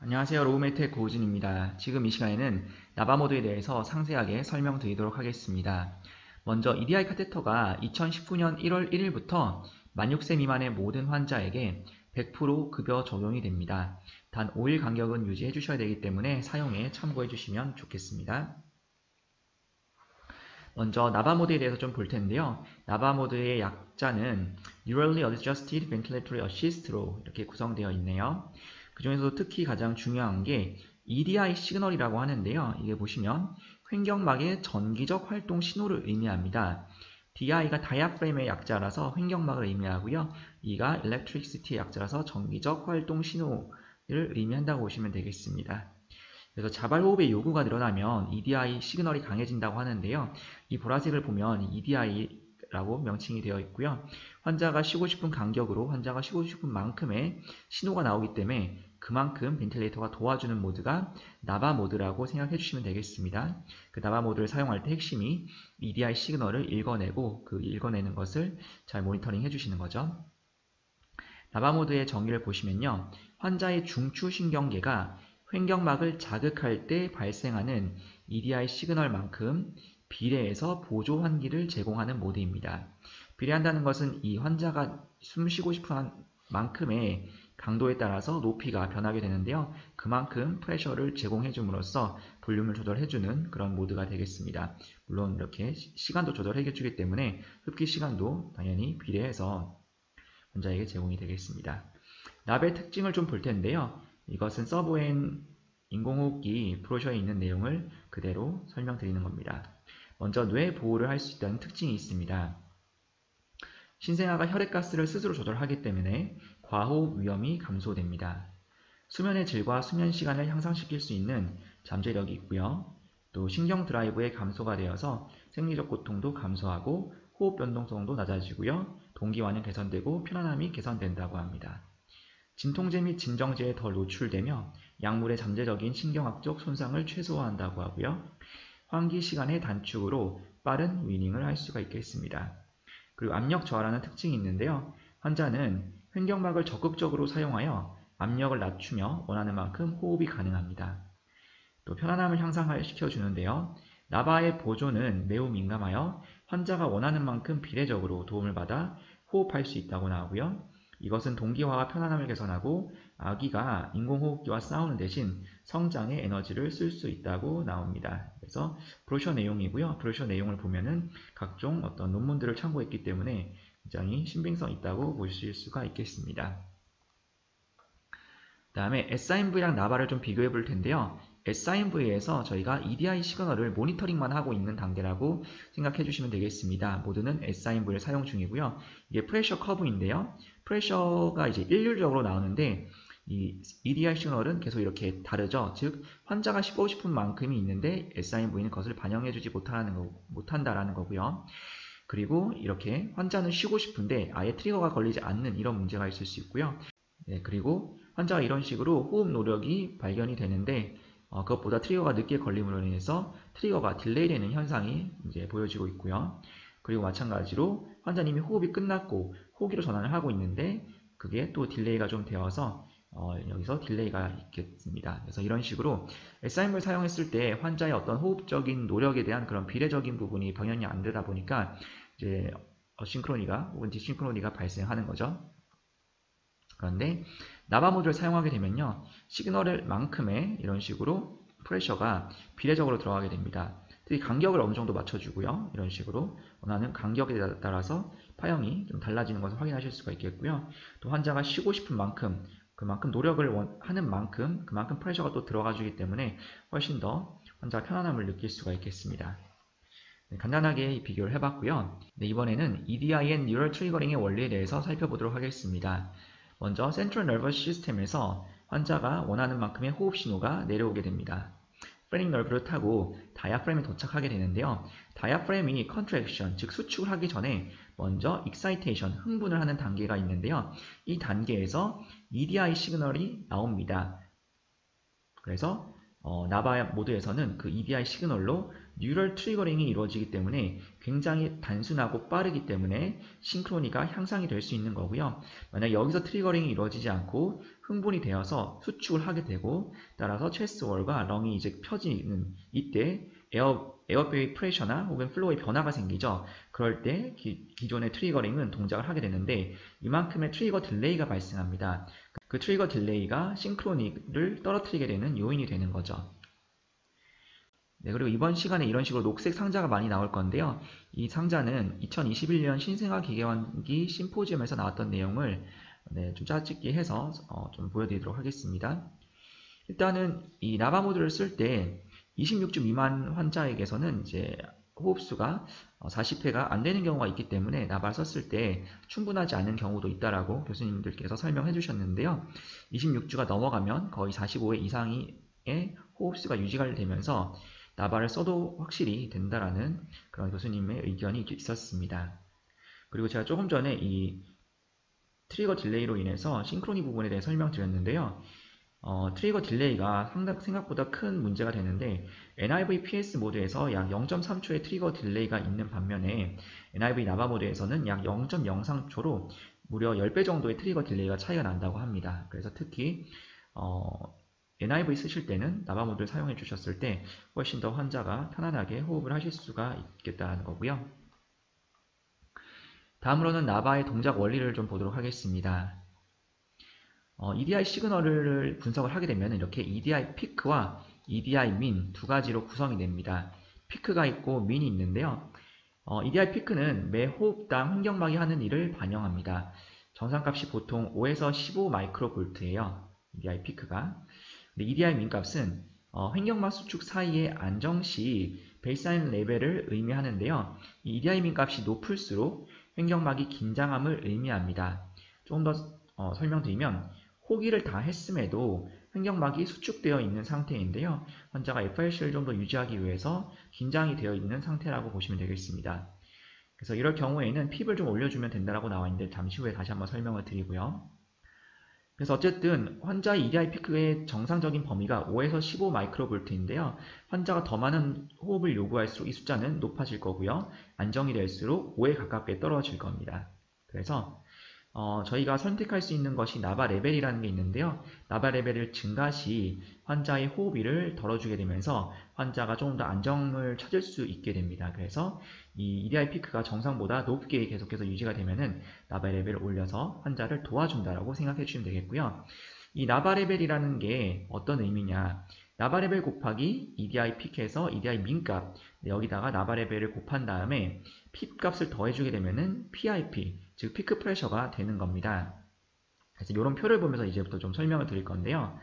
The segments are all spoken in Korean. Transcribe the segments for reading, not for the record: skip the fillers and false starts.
안녕하세요. 로우메텍 고우진입니다. 지금 이 시간에는 나바 모드에 대해서 상세하게 설명드리도록 하겠습니다. 먼저 EDI 카테터가 2019년 1월 1일부터 만 6세 미만의 모든 환자에게 100% 급여 적용이 됩니다. 단 5일 간격은 유지해 주셔야 되기 때문에 사용에 참고해 주시면 좋겠습니다. 먼저 나바 모드에 대해서 좀 볼 텐데요. 나바 모드의 약자는 Neurally Adjusted Ventilatory Assist로 이렇게 구성되어 있네요. 그 중에서도 특히 가장 중요한 게 EDI 시그널이라고 하는데요. 이게 보시면 횡격막의 전기적 활동 신호를 의미합니다. DI가 다이아프램의 약자라서 횡격막을 의미하고요. E가 Electricity의 약자라서 전기적 활동 신호를 의미한다고 보시면 되겠습니다. 그래서 자발호흡의 요구가 늘어나면 EDI 시그널이 강해진다고 하는데요. 이 보라색을 보면 EDI라고 명칭이 되어 있고요. 환자가 쉬고 싶은 간격으로 환자가 쉬고 싶은 만큼의 신호가 나오기 때문에 그만큼 벤틸레이터가 도와주는 모드가 나바 모드라고 생각해 주시면 되겠습니다. 그 나바 모드를 사용할 때 핵심이 EDI 시그널을 읽어내고 그 읽어내는 것을 잘 모니터링 해주시는 거죠. 나바 모드의 정의를 보시면요. 환자의 중추신경계가 횡격막을 자극할 때 발생하는 EDI 시그널만큼 비례해서 보조 환기를 제공하는 모드입니다. 비례한다는 것은 이 환자가 숨쉬고 싶은 만큼의 강도에 따라서 높이가 변하게 되는데요. 그만큼 프레셔를 제공해 줌으로써 볼륨을 조절해주는 그런 모드가 되겠습니다. 물론 이렇게 시간도 조절해 주기 때문에 흡기 시간도 당연히 비례해서 환자에게 제공이 되겠습니다. 납의 특징을 좀 볼 텐데요. 이것은 서브엔 인공호흡기 브로셔에 있는 내용을 그대로 설명드리는 겁니다. 먼저 뇌 보호를 할 수 있다는 특징이 있습니다. 신생아가 혈액가스를 스스로 조절하기 때문에 과호흡 위험이 감소됩니다. 수면의 질과 수면 시간을 향상시킬 수 있는 잠재력이 있고요. 또 신경 드라이브의 감소가 되어서 생리적 고통도 감소하고 호흡 변동성도 낮아지고요. 동기화는 개선되고 편안함이 개선된다고 합니다. 진통제 및 진정제에 덜 노출되며 약물의 잠재적인 신경학적 손상을 최소화한다고 하고요. 환기 시간의 단축으로 빠른 위닝을 할 수가 있겠습니다. 그리고 압력 저하라는 특징이 있는데요. 환자는 횡격막을 적극적으로 사용하여 압력을 낮추며 원하는 만큼 호흡이 가능합니다. 또 편안함을 향상시켜주는데요. 나바의 보조는 매우 민감하여 환자가 원하는 만큼 비례적으로 도움을 받아 호흡할 수 있다고 나오고요. 이것은 동기화와 편안함을 개선하고 아기가 인공호흡기와 싸우는 대신 성장의 에너지를 쓸 수 있다고 나옵니다. 그래서 브로셔 내용이고요. 브로셔 내용을 보면은 각종 어떤 논문들을 참고했기 때문에 굉장히 신빙성 있다고 보실 수가 있겠습니다. 그 다음에 SIMV랑 나바를 좀 비교해 볼 텐데요. SIMV에서 저희가 EDI 시그널을 모니터링만 하고 있는 단계라고 생각해 주시면 되겠습니다. 모두는 SIMV를 사용 중이고요. 이게 프레셔 커브인데요. 프레셔가 이제 일률적으로 나오는데 이 EDI 시그널은 계속 이렇게 다르죠. 즉 환자가 쉬고 싶은 만큼이 있는데 SIMV는 그것을 반영해 주지 못한다라는 거고요. 그리고 이렇게 환자는 쉬고 싶은데 아예 트리거가 걸리지 않는 이런 문제가 있을 수 있고요. 네, 그리고 환자가 이런 식으로 호흡 노력이 발견이 되는데 그것보다 트리거가 늦게 걸림으로 인해서 트리거가 딜레이 되는 현상이 이제 보여지고 있고요. 그리고 마찬가지로 환자님이 호흡이 끝났고 호기로 전환을 하고 있는데 그게 또 딜레이가 좀 되어서 여기서 딜레이가 있겠습니다. 그래서 이런 식으로 SIM을 사용했을 때 환자의 어떤 호흡적인 노력에 대한 그런 비례적인 부분이 병현이 안 되다 보니까 이제 어싱크로니가 혹은 디싱크로니가 발생하는 거죠. 그런데 나바 모드를 사용하게 되면요. 시그널을 만큼의 이런 식으로 프레셔가 비례적으로 들어가게 됩니다. 특히 간격을 어느 정도 맞춰주고요. 이런 식으로 원하는 간격에 따라서 파형이 좀 달라지는 것을 확인하실 수가 있겠고요. 또 환자가 쉬고 싶은 만큼 그만큼 노력을 하는 만큼 그만큼 프레셔가 또 들어가 주기 때문에 훨씬 더 환자가 편안함을 느낄 수가 있겠습니다. 네, 간단하게 비교를 해봤고요. 네, 이번에는 EDI and Neural Triggering의 원리에 대해서 살펴보도록 하겠습니다. 먼저 센트럴 너버스 시스템에서 환자가 원하는 만큼의 호흡 신호가 내려오게 됩니다. 프레닝 너브를 타고 다이아프램에 도착하게 되는데요. 다이아프램이 컨트랙션, 즉 수축을 하기 전에 먼저 익사이테이션, 흥분을 하는 단계가 있는데요. 이 단계에서 EDI 시그널이 나옵니다. 그래서 나바 모드에서는 그 EDI 시그널로 뉴럴 트리거링이 이루어지기 때문에 굉장히 단순하고 빠르기 때문에 싱크로니가 향상이 될 수 있는 거고요. 만약 여기서 트리거링이 이루어지지 않고 흥분이 되어서 수축을 하게 되고 따라서 체스트월과 렁이 이제 펴지는 이때 에어베이 프레셔나 혹은 플로우의 변화가 생기죠. 그럴 때 기존의 트리거링은 동작을 하게 되는데 이만큼의 트리거 딜레이가 발생합니다. 그 트리거 딜레이가 싱크로니를 떨어뜨리게 되는 요인이 되는 거죠. 네, 그리고 이번 시간에 이런 식으로 녹색 상자가 많이 나올 건데요. 이 상자는 2021년 신생아 기계환기 심포지엄에서 나왔던 내용을 좀 짜집기 해서 좀 보여드리도록 하겠습니다. 일단은 이 나바 모드를 쓸 때 26주 미만 환자에게서는 이제 호흡수가 40회가 안 되는 경우가 있기 때문에 나바를 썼을 때 충분하지 않은 경우도 있다라고 교수님들께서 설명해 주셨는데요. 26주가 넘어가면 거의 45회 이상의 호흡수가 유지가 되면서 나바를 써도 확실히 된다라는 그런 교수님의 의견이 있었습니다. 그리고 제가 조금 전에 이 트리거 딜레이로 인해서 싱크로니 부분에 대해 설명드렸는데요. 트리거 딜레이가 생각보다 큰 문제가 되는데 NIV PS 모드에서 약 0.3초의 트리거 딜레이가 있는 반면에 NIV 나바 모드에서는 약 0.03초로 무려 10배 정도의 트리거 딜레이가 차이가 난다고 합니다. 그래서 특히 NIV 쓰실 때는 나바 모드를 사용해 주셨을 때 훨씬 더 환자가 편안하게 호흡을 하실 수가 있겠다는 거고요. 다음으로는 나바의 동작 원리를 좀 보도록 하겠습니다. EDI 시그널을 분석을 하게 되면 이렇게 EDI 피크와 EDI 민 두 가지로 구성이 됩니다. 피크가 있고 민이 있는데요. EDI 피크는 매 호흡당 횡격막이 하는 일을 반영합니다. 정상값이 보통 5에서 15 마이크로볼트예요. EDI 피크가. EDI 민 값은 횡격막 수축 사이의 안정시 베이스라인 레벨을 의미하는데요. 이 EDI 민 값이 높을수록 횡격막이 긴장함을 의미합니다. 조금 더 설명드리면 호기를 다 했음에도 횡격막이 수축되어 있는 상태인데요. 환자가 FRC를 좀 더 유지하기 위해서 긴장이 되어 있는 상태라고 보시면 되겠습니다. 그래서 이럴 경우에는 핍을 좀 올려주면 된다고 나와 있는데 잠시 후에 다시 한번 설명을 드리고요. 그래서 어쨌든 환자의 EDI 피크의 정상적인 범위가 5에서 15 마이크로볼트인데요. 환자가 더 많은 호흡을 요구할수록 이 숫자는 높아질 거고요. 안정이 될수록 5에 가깝게 떨어질 겁니다. 그래서 저희가 선택할 수 있는 것이 나바 레벨이라는 게 있는데요. 나바 레벨을 증가시 환자의 호흡비를 덜어주게 되면서 환자가 조금 더 안정을 찾을 수 있게 됩니다. 그래서 이 EDI 피크가 정상보다 높게 계속해서 유지가 되면은 나바 레벨을 올려서 환자를 도와준다라고 생각해 주시면 되겠고요. 이 나바 레벨이라는 게 어떤 의미냐? 나바 레벨 곱하기 EDI 피크에서 EDI 민값 여기다가 나바 레벨을 곱한 다음에 핍 값을 더해주게 되면은 PIP 즉 피크 프레셔가 되는 겁니다. 그래서 이런 표를 보면서 이제부터 좀 설명을 드릴 건데요.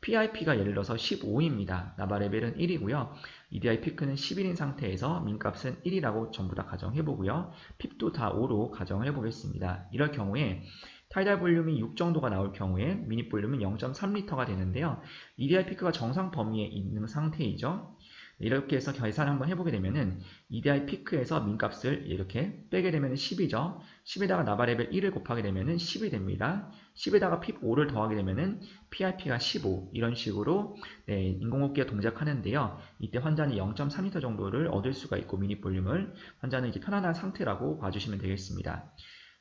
PIP가 예를 들어서 15입니다. 나바 레벨은 1이고요. EDI 피크는 11인 상태에서 민값은 1이라고 전부 다 가정해보고요. 핍도 다 5로 가정해보겠습니다. 이럴 경우에 타이달 볼륨이 6 정도가 나올 경우에 미닛 볼륨은 0.3L가 되는데요. EDI 피크가 정상 범위에 있는 상태이죠. 이렇게 해서 계산 한번 해보게 되면은 EDI 피크에서 민값을 이렇게 빼게 되면 10이죠. 10에다가 나바 레벨 1을 곱하게 되면은 10이 됩니다. 10에다가 핍 5를 더하게 되면은 PIP가 15 이런 식으로 인공호흡기가 동작하는데요. 이때 환자는 0.3L 정도를 얻을 수가 있고 미닛 볼륨을 환자는 이제 편안한 상태라고 봐주시면 되겠습니다.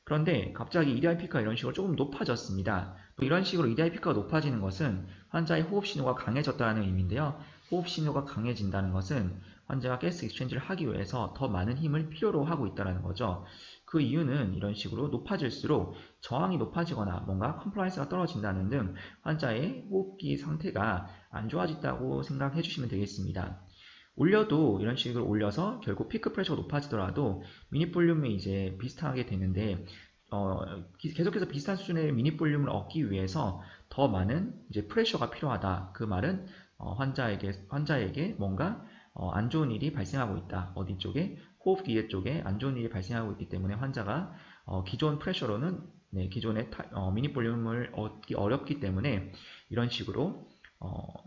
그런데 갑자기 EDI 피크가 이런 식으로 조금 높아졌습니다. 또 이런 식으로 EDI 피크가 높아지는 것은 환자의 호흡 신호가 강해졌다는 의미인데요. 호흡 신호가 강해진다는 것은 환자가 가스 익스체인지를 하기 위해서 더 많은 힘을 필요로 하고 있다는 거죠. 그 이유는 이런 식으로 높아질수록 저항이 높아지거나 뭔가 컴플라이언스가 떨어진다는 등 환자의 호흡기 상태가 안 좋아진다고 생각해 주시면 되겠습니다. 올려도 이런 식으로 올려서 결국 피크 프레셔가 높아지더라도 미닛 볼륨이 이제 비슷하게 되는데 계속해서 비슷한 수준의 미닛 볼륨을 얻기 위해서 더 많은 이제 프레셔가 필요하다. 그 말은 환자에게 뭔가 안 좋은 일이 발생하고 있다. 어디 쪽에? 호흡기계 쪽에 안 좋은 일이 발생하고 있기 때문에 환자가 기존 프레셔로는 기존의 미닛 볼륨을 얻기 어렵기 때문에 이런 식으로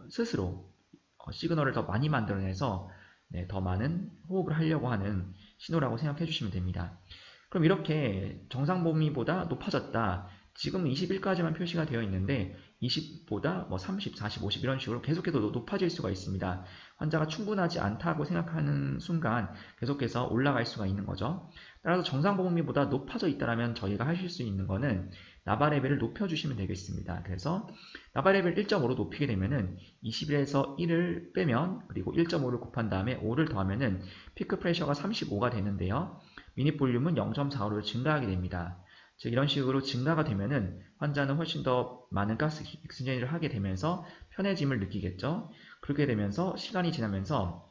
스스로 시그널을 더 많이 만들어내서 더 많은 호흡을 하려고 하는 신호라고 생각해 주시면 됩니다. 그럼 이렇게 정상 범위보다 높아졌다. 지금 21까지만 표시가 되어 있는데 20보다 뭐 30, 40, 50 이런 식으로 계속해서 높아질 수가 있습니다. 환자가 충분하지 않다고 생각하는 순간 계속해서 올라갈 수가 있는 거죠. 따라서 정상 범위보다 높아져 있다면 저희가 하실 수 있는 거는 나바 레벨을 높여주시면 되겠습니다. 그래서 나바 레벨 1.5로 높이게 되면은 21에서 1을 빼면 그리고 1.5를 곱한 다음에 5를 더하면은 피크 프레셔가 35가 되는데요. 미니 볼륨은 0.45로 증가하게 됩니다. 즉 이런 식으로 증가가 되면은 환자는 훨씬 더 많은 가스 익스체인지를 하게 되면서 편해짐을 느끼겠죠. 그렇게 되면서 시간이 지나면서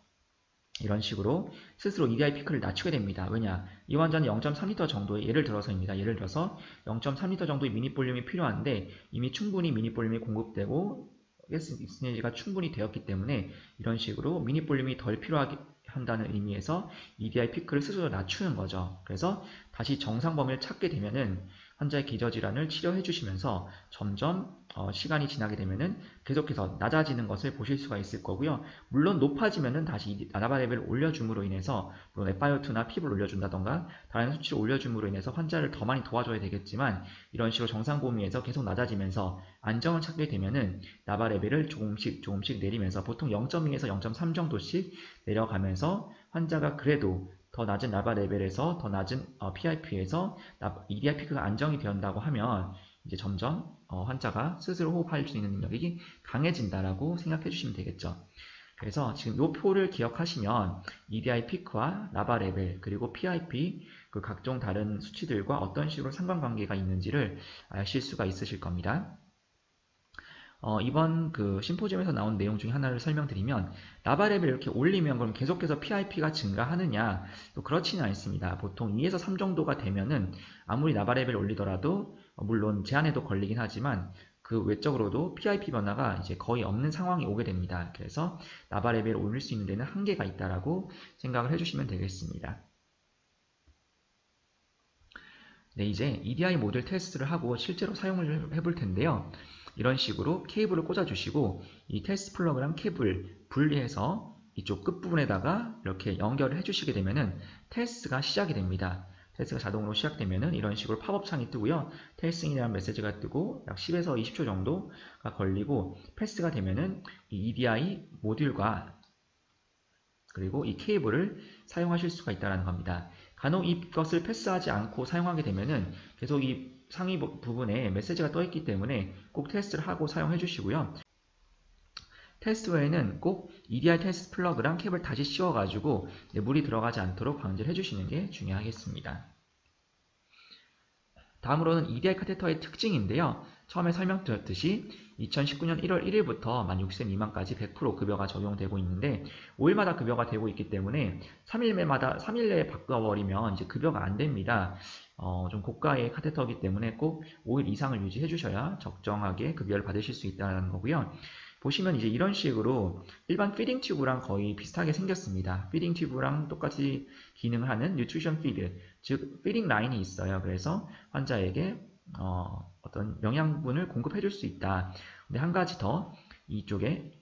이런 식으로 스스로 EDI 피크를 낮추게 됩니다. 왜냐? 이 환자는 0.3L 정도의 예를 들어서입니다. 예를 들어서 0.3L 정도의 미니 볼륨이 필요한데 이미 충분히 미니 볼륨이 공급되고 가스 익스체인지가 충분히 되었기 때문에 이런 식으로 미니 볼륨이 덜 필요하게 한다는 의미에서 EDI 피크를 스스로 낮추는 거죠. 그래서 다시 정상 범위를 찾게 되면은 환자의 기저질환을 치료해 주시면서 점점 시간이 지나게 되면은 계속해서 낮아지는 것을 보실 수가 있을 거고요. 물론 높아지면은 다시 나바 레벨을 올려줌으로 인해서 물론 FiO2나 핍을 올려준다던가 다른 수치를 올려줌으로 인해서 환자를 더 많이 도와줘야 되겠지만 이런 식으로 정상 범위에서 계속 낮아지면서 안정을 찾게 되면은 나바 레벨을 조금씩 내리면서 보통 0.2에서 0.3 정도씩 내려가면서 환자가 그래도 더 낮은 나바 레벨에서 더 낮은 PIP에서 EDI 피크가 안정이 된다고 하면 이제 점점 환자가 스스로 호흡할 수 있는 능력이 강해진다라고 생각해 주시면 되겠죠. 그래서 지금 이 표를 기억하시면 EDI 피크와 나바 레벨 그리고 PIP 그 각종 다른 수치들과 어떤 식으로 상관관계가 있는지를 아실 수가 있으실 겁니다. 이번 그 심포지엄에서 나온 내용 중에 하나를 설명드리면 나바 레벨을 이렇게 올리면 그럼 계속해서 PIP가 증가하느냐? 또 그렇지는 않습니다. 보통 2에서 3 정도가 되면은 아무리 나바 레벨을 올리더라도 물론 제한에도 걸리긴 하지만 그 외적으로도 PIP 변화가 이제 거의 없는 상황이 오게 됩니다. 그래서 나바 레벨을 올릴 수 있는 데는 한계가 있다라고 생각을 해주시면 되겠습니다. 네, 이제 EDI 모듈 테스트를 하고 실제로 사용을 해볼 텐데요. 이런 식으로 케이블을 꽂아주시고 이 테스트 플러그랑 케이블 분리해서 이쪽 끝부분에다가 이렇게 연결을 해주시게 되면은 테스트가 시작이 됩니다. 테스트가 자동으로 시작되면은 이런 식으로 팝업 창이 뜨고요. 테스팅이라는 메시지가 뜨고 약 10에서 20초 정도가 걸리고 패스가 되면은 이 EDI 모듈과 그리고 이 케이블을 사용하실 수가 있다는 겁니다. 간혹 이것을 패스하지 않고 사용하게 되면은 계속 이 상위 부분에 메시지가 떠 있기 때문에 꼭 테스트를 하고 사용해 주시고요. 테스트 후에는 꼭 EDI 테스트 플러그랑 캡을 다시 씌워가지고 물이 들어가지 않도록 방지를 해주시는 게 중요하겠습니다. 다음으로는 EDI 카테터의 특징인데요. 처음에 설명드렸듯이 2019년 1월 1일부터 만 6세 미만까지 100% 급여가 적용되고 있는데 5일마다 급여가 되고 있기 때문에 3일 내에 바꿔버리면 이제 급여가 안 됩니다. 좀 고가의 카테터이기 때문에 꼭 5일 이상을 유지해 주셔야 적정하게 급여를 받으실 수 있다는 거고요. 보시면 이제 이런 식으로 일반 피딩 튜브랑 거의 비슷하게 생겼습니다. 피딩 튜브랑 똑같이 기능을 하는 뉴트리션 피드, 즉 피딩 라인이 있어요. 그래서 환자에게 어떤 영양분을 공급해 줄 수 있다. 근데 한 가지 더 이쪽에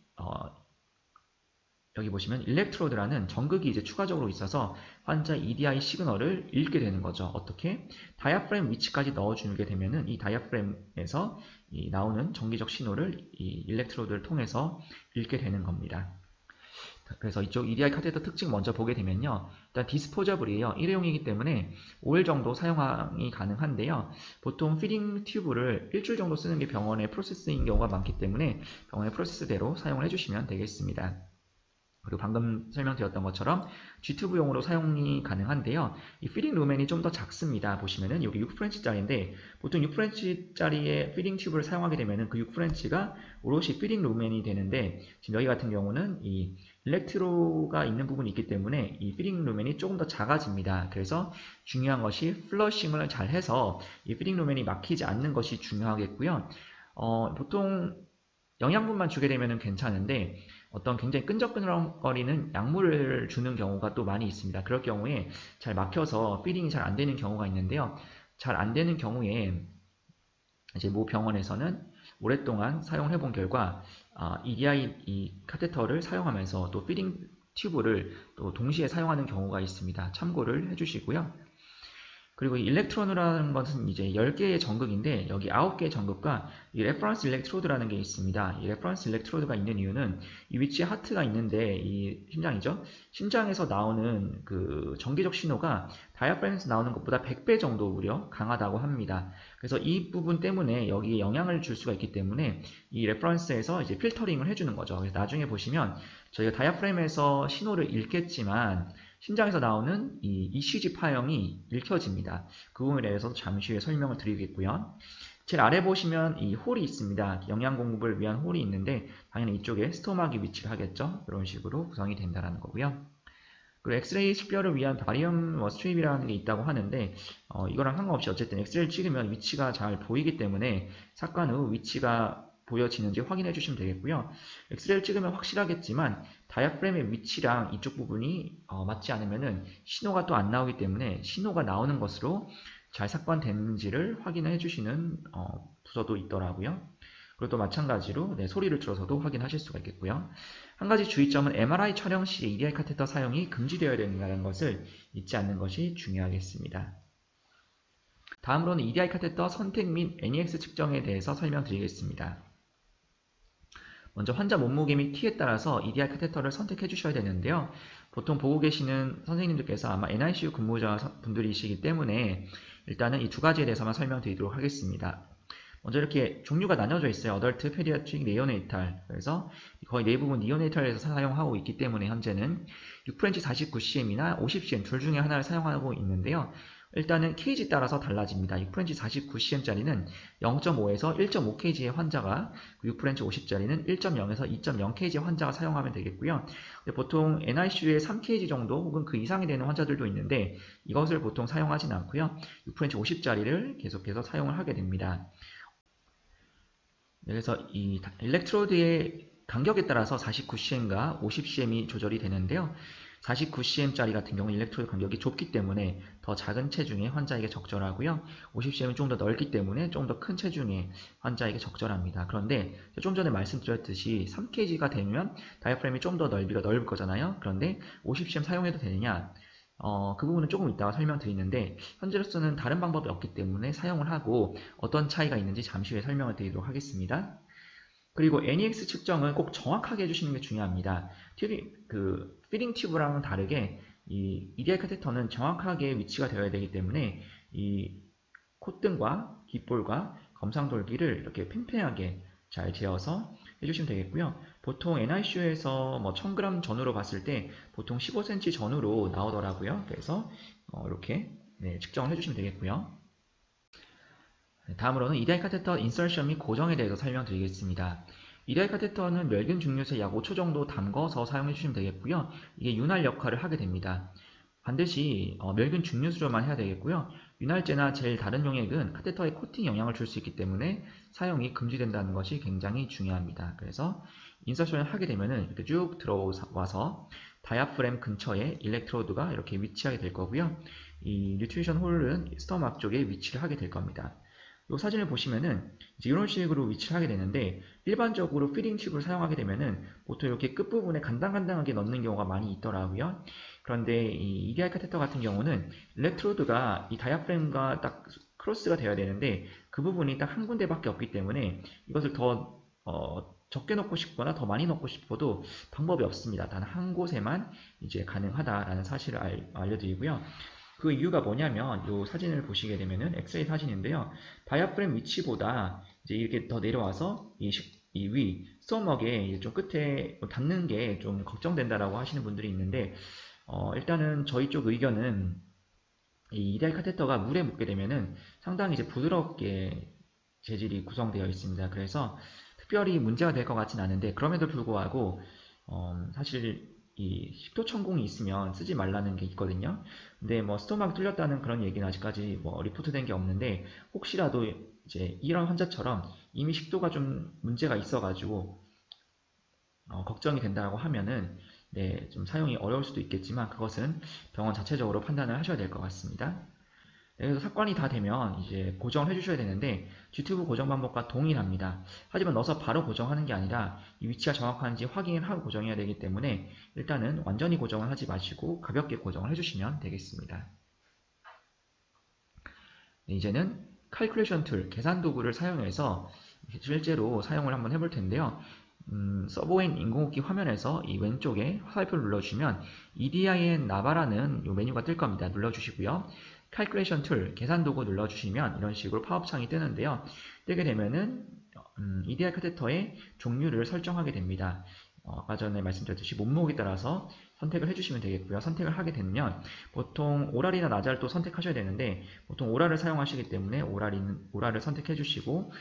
여기 보시면 일렉트로드라는 전극이 이제 추가적으로 있어서 환자 EDI 시그널을 읽게 되는 거죠. 어떻게? 다이아프램 위치까지 넣어주게 되면은 이 다이아프램에서 나오는 전기적 신호를 이 일렉트로드를 통해서 읽게 되는 겁니다. 그래서 이쪽 EDI 카테터 특징 먼저 보게 되면요. 일단 디스포저블이에요. 일회용이기 때문에 5일 정도 사용이 가능한데요. 보통 피딩 튜브를 일주일 정도 쓰는 게 병원의 프로세스인 경우가 많기 때문에 병원의 프로세스대로 사용을 해주시면 되겠습니다. 그리고 방금 설명드렸던 것처럼 G튜브용으로 사용이 가능한데요. 이 피딩 루멘이 좀 더 작습니다. 보시면은 여기 6프렌치짜리인데 보통 6프렌치짜리의 피딩 튜브를 사용하게 되면은 그 6프렌치가 오롯이 피딩 루멘이 되는데 지금 여기 같은 경우는 이 일렉트로가 있는 부분이 있기 때문에 이 피딩 루멘이 조금 더 작아집니다. 그래서 중요한 것이 플러싱을 잘 해서 이 피딩 루멘이 막히지 않는 것이 중요하겠고요. 보통 영양분만 주게 되면 괜찮은데 어떤 굉장히 끈적끈적거리는 약물을 주는 경우가 또 많이 있습니다. 그럴 경우에 잘 막혀서 피딩이 잘 안 되는 경우가 있는데요. 잘 안 되는 경우에 이제 모 병원에서는 오랫동안 사용해 본 결과 EDI 이 카테터를 사용하면서 또 피딩 튜브를 또 동시에 사용하는 경우가 있습니다. 참고를 해주시고요. 그리고 이 일렉트로드라는 것은 이제 10개의 전극인데 여기 9개의 전극과 이 레퍼런스 일렉트로드라는 게 있습니다. 이 레퍼런스 일렉트로드가 있는 이유는 이 위치에 하트가 있는데 이 심장이죠. 심장에서 나오는 그 전기적 신호가 다이아프램에서 나오는 것보다 100배 정도 무려 강하다고 합니다. 그래서 이 부분 때문에 여기에 영향을 줄 수가 있기 때문에 이 레퍼런스에서 이제 필터링을 해주는 거죠. 그래서 나중에 보시면 저희가 다이아프램에서 신호를 읽겠지만 심장에서 나오는 이 ECG 파형이 읽혀집니다. 그 부분에 대해서 잠시 후에 설명을 드리겠고요. 제일 아래 보시면 이 홀이 있습니다. 영양 공급을 위한 홀이 있는데 당연히 이쪽에 스토막이 위치를 하겠죠. 이런 식으로 구성이 된다는 거고요. 그리고 엑스레이 식별을 위한 바리움 스트립이라는 게 있다고 하는데 이거랑 상관없이 어쨌든 엑스레이를 찍으면 위치가 잘 보이기 때문에 삭관 후 위치가 보여지는지 확인해 주시면 되겠고요. 엑스레이를 찍으면 확실하겠지만 다이아프램의 위치랑 이쪽 부분이 맞지 않으면은 신호가 또 안 나오기 때문에 신호가 나오는 것으로 잘 삭관됐는지를 확인해 주시는 부서도 있더라고요. 그리고 또 마찬가지로 소리를 들어서도 확인하실 수가 있겠고요. 한 가지 주의점은 MRI 촬영 시에 EDI 카테터 사용이 금지되어야 된다는 것을 잊지 않는 것이 중요하겠습니다. 다음으로는 EDI 카테터 선택 및 NEX 측정에 대해서 설명드리겠습니다. 먼저 환자 몸무게 및 키에 따라서 EDI 카테터를 선택해 주셔야 되는데요. 보통 보고 계시는 선생님들께서 아마 NICU 근무자 분들이시기 때문에 일단은 이 두 가지에 대해서만 설명드리도록 하겠습니다. 먼저 이렇게 종류가 나뉘어져 있어요. 어덜트, 페디아트릭, 네오네이탈. 그래서 거의 대부분 니오네이탈에서 사용하고 있기 때문에 현재는 6프렌치 49cm이나 50cm 둘 중에 하나를 사용하고 있는데요. 일단은 케이지 따라서 달라집니다. 6프렌치 49cm짜리는 0.5에서 1.5kg의 환자가, 6프렌치 50짜리는 1.0에서 2.0kg의 환자가 사용하면 되겠고요. 보통 NICU에 3kg 정도 혹은 그 이상이 되는 환자들도 있는데 이것을 보통 사용하진 않고요. 6프렌치 50짜리를 계속해서 사용을 하게 됩니다. 그래서 이 일렉트로드의 간격에 따라서 49cm과 50cm이 조절이 되는데요. 49cm짜리 같은 경우는 일렉트로드 간격이 좁기 때문에 더 작은 체중의 환자에게 적절하고요. 50cm은 좀 더 넓기 때문에 좀 더 큰 체중의 환자에게 적절합니다. 그런데 좀 전에 말씀드렸듯이 3kg가 되면 다이아프램이 좀 더 넓이가 넓을 거잖아요. 그런데 50cm 사용해도 되느냐? 그 부분은 조금 이따가 설명드리는데 현재로서는 다른 방법이 없기 때문에 사용을 하고 어떤 차이가 있는지 잠시 후에 설명을 드리도록 하겠습니다. 그리고 NEX 측정은 꼭 정확하게 해주시는 게 중요합니다. 피딩 튜브랑은 다르게 이 EDI 카테터는 정확하게 위치가 되어야 되기 때문에 이 콧등과 귓볼과 검상돌기를 이렇게 팽팽하게 잘 재어서 해주시면 되겠고요. 보통 NICU에서 1000g 전후로 봤을 때 보통 15cm 전후로 나오더라고요. 그래서 이렇게 측정을 해주시면 되겠고요. 다음으로는 EDI 카테터 인설션 및 고정에 대해서 설명드리겠습니다. EDI 카테터는 멸균 중류소에 약 5초 정도 담궈서 사용해 주시면 되겠고요. 이게 윤활 역할을 하게 됩니다. 반드시 멸균 중류수로만 해야 되겠고요. 윤활제나 젤 다른 용액은 카테터에 코팅 영향을 줄 수 있기 때문에 사용이 금지된다는 것이 굉장히 중요합니다. 그래서 인서션을 하게 되면은 이렇게 쭉 들어와서 다이아프램 근처에 일렉트로드가 이렇게 위치하게 될 거고요. 이 뉴트리션 홀은 스토막 쪽에 위치를 하게 될 겁니다. 이 사진을 보시면은 이제 이런 식으로 위치를 하게 되는데 일반적으로 피딩 튜브를 사용하게 되면은 보통 이렇게 끝부분에 간당간당하게 넣는 경우가 많이 있더라고요. 그런데 이 EDI 카테터 같은 경우는 일렉트로드가 이 다이아프램과 딱 크로스가 되어야 되는데 그 부분이 딱 한 군데밖에 없기 때문에 이것을 더 적게 넣고 싶거나 더 많이 넣고 싶어도 방법이 없습니다. 단 한 곳에만 이제 가능하다라는 사실을 알려드리고요. 그 이유가 뭐냐면 이 사진을 보시게 되면은 엑스레이 사진인데요. 다이아프램 위치보다 이제 이렇게 더 내려와서 이 위 스토막에 좀 끝에 닿는 게 좀 걱정된다라고 하시는 분들이 있는데 일단은 저희 쪽 의견은 이 EDI 카테터가 물에 묻게 되면은 상당히 이제 부드럽게 재질이 구성되어 있습니다. 그래서 특별히 문제가 될 것 같진 않은데 그럼에도 불구하고 사실 이 식도 천공이 있으면 쓰지 말라는 게 있거든요. 근데 스토막 뚫렸다는 그런 얘기는 아직까지 리포트된 게 없는데 혹시라도 이제 이런 환자처럼 이미 식도가 좀 문제가 있어가지고 걱정이 된다고 하면은 좀 사용이 어려울 수도 있겠지만 그것은 병원 자체적으로 판단을 하셔야 될 것 같습니다. 그래서 삭관이 다 되면 이제 고정을 해주셔야 되는데 G튜브 고정 방법과 동일합니다. 하지만 넣어서 바로 고정하는 게 아니라 이 위치가 정확한지 확인을 하고 고정해야 되기 때문에 일단은 완전히 고정을 하지 마시고 가볍게 고정을 해주시면 되겠습니다. 이제는 calculation 툴, 계산 도구를 사용해서 실제로 사용을 한번 해볼 텐데요. 서브웨인 인공호흡기 화면에서 이 왼쪽에 화살표를 눌러주시면 EDIN 나바라는 이 메뉴가 뜰 겁니다. 눌러주시고요. calculation 툴, 계산 도구 눌러주시면 이런 식으로 팝업 창이 뜨는데요. 뜨게 되면은 EDI 카테터의 종류를 설정하게 됩니다. 아까 전에 말씀드렸듯이 몸무게에 따라서 선택을 해주시면 되겠고요. 선택을 하게 되면 보통 오랄이나 나자를 또 선택하셔야 되는데 보통 오랄을 사용하시기 때문에 오랄을 선택해 주시고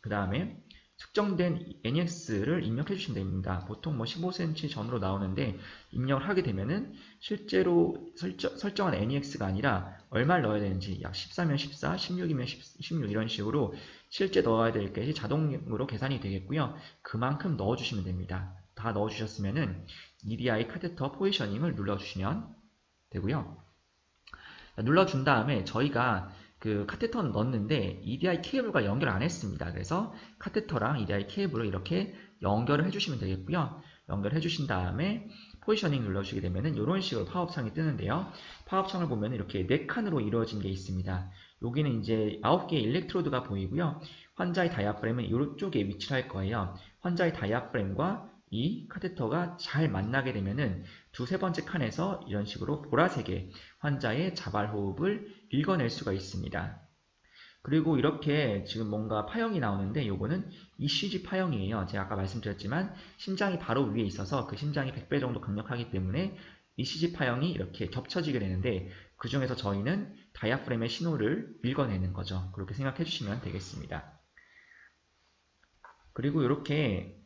그 다음에 측정된 NEX를 입력해 주시면 됩니다. 보통 뭐 15cm 전으로 나오는데 입력을 하게 되면은 실제로 설정한 NEX가 아니라 얼마를 넣어야 되는지 약 14면 14, 16이면 16 이런 식으로 실제 넣어야 될 것이 자동으로 계산이 되겠고요. 그만큼 넣어주시면 됩니다. 다 넣어주셨으면은 EDI 카테터 포지셔닝을 눌러주시면 되고요. 눌러준 다음에 저희가 그 카테터는 넣었는데 EDI 케이블과 연결 안 했습니다. 그래서 카테터랑 EDI 케이블을 이렇게 연결을 해주시면 되겠고요. 연결해 주신 다음에 포지셔닝 눌러주시게 되면은 이런 식으로 팝업창이 뜨는데요. 팝업창을 보면 이렇게 4칸으로 이루어진 게 있습니다. 여기는 이제 9개의 일렉트로드가 보이고요. 환자의 다이아프램은 이쪽에 위치를 할 거예요. 환자의 다이아프램과 이 카테터가 잘 만나게 되면은 두세 번째 칸에서 이런 식으로 보라색의 환자의 자발호흡을 읽어낼 수가 있습니다. 그리고 이렇게 지금 뭔가 파형이 나오는데 요거는 ECG 파형이에요. 제가 아까 말씀드렸지만 심장이 바로 위에 있어서 그 심장이 100배 정도 강력하기 때문에 ECG 파형이 이렇게 겹쳐지게 되는데 그 중에서 저희는 다이아프램의 신호를 읽어내는 거죠. 그렇게 생각해 주시면 되겠습니다. 그리고 이렇게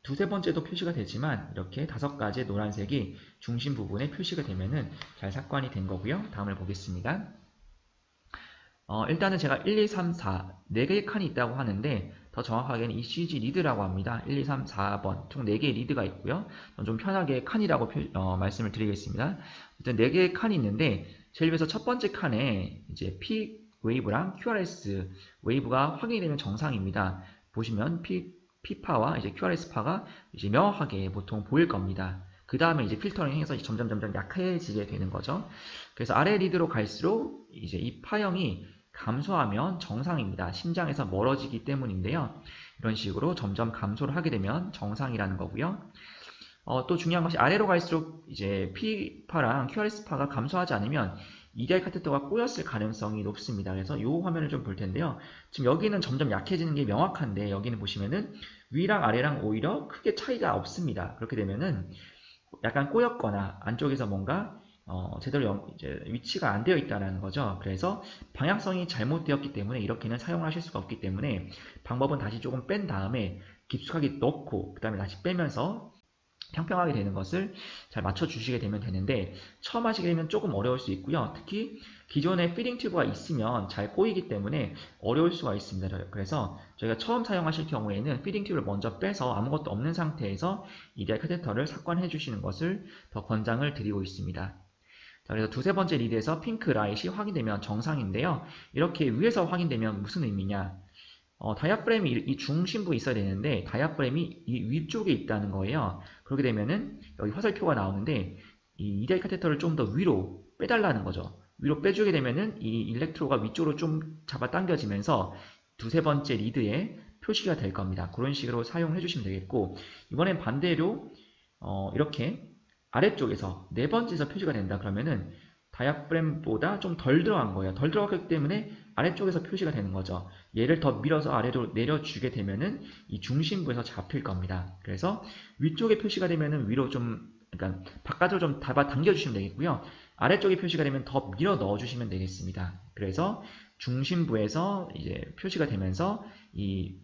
두세 번째도 표시가 되지만 이렇게 5가지의 노란색이 중심 부분에 표시가 되면은 잘 삭관이 된 거고요. 다음을 보겠습니다. 일단은 제가 1, 2, 3, 4 4개의 칸이 있다고 하는데 더 정확하게는 ECG 리드라고 합니다. 1, 2, 3, 4번 총 4개의 리드가 있고요. 좀 편하게 칸이라고 말씀을 드리겠습니다. 일단 4개의 칸이 있는데 제일 위에서 첫 번째 칸에 이제 P 웨이브랑 QRS 웨이브가 확인이 되면 정상입니다. 보시면 P파와 이제 QRS파가 이제 명확하게 보통 보일 겁니다. 그 다음에 이제 필터링 해서 점점 약해지게 되는 거죠. 그래서 아래 리드로 갈수록 이제 이 파형이 감소하면 정상입니다. 심장에서 멀어지기 때문인데요. 이런 식으로 점점 감소를 하게 되면 정상이라는 거고요. 또 중요한 것이 아래로 갈수록 이제 P파랑 QRS파가 감소하지 않으면 EDI 카테터가 꼬였을 가능성이 높습니다. 그래서 이 화면을 좀 볼 텐데요. 지금 여기는 점점 약해지는 게 명확한데 여기는 보시면은 위랑 아래랑 오히려 크게 차이가 없습니다. 그렇게 되면은 약간 꼬였거나 안쪽에서 뭔가 제대로 이제 위치가 안 되어 있다는 거죠. 그래서 방향성이 잘못되었기 때문에 이렇게는 사용하실 수가 없기 때문에 방법은 다시 조금 뺀 다음에 깊숙하게 넣고 그 다음에 다시 빼면서 평평하게 되는 것을 잘 맞춰주시게 되면 되는데 처음 하시게 되면 조금 어려울 수 있고요. 특히 기존에 피딩 튜브가 있으면 잘 꼬이기 때문에 어려울 수가 있습니다. 그래서 저희가 처음 사용하실 경우에는 피딩 튜브를 먼저 빼서 아무것도 없는 상태에서 EDI 카테터를 삭관해 주시는 것을 더 권장을 드리고 있습니다. 자, 그래서 두세 번째 리드에서 핑크 라이트이 확인되면 정상인데요. 이렇게 위에서 확인되면 무슨 의미냐? 다이아프램이 이 중심부에 있어야 되는데 다이아프램이 이 위쪽에 있다는 거예요. 그렇게 되면은 여기 화살표가 나오는데 이 EDI 카테터를 좀 더 위로 빼달라는 거죠. 위로 빼주게 되면은 이 일렉트로가 위쪽으로 좀 잡아당겨지면서 두세 번째 리드에 표시가 될 겁니다. 그런 식으로 사용해 주시면 되겠고 이번엔 반대로 이렇게 아래쪽에서 네 번째에서 표시가 된다 그러면은 다이아프램보다 좀 덜 들어간 거예요. 덜 들어갔기 때문에 아래쪽에서 표시가 되는 거죠. 얘를 더 밀어서 아래로 내려주게 되면은 이 중심부에서 잡힐 겁니다. 그래서 위쪽에 표시가 되면은 위로 좀, 그러니까 바깥으로 좀 당겨주시면 되겠고요. 아래쪽에 표시가 되면 더 밀어 넣어주시면 되겠습니다. 그래서 중심부에서 이제 표시가 되면서 이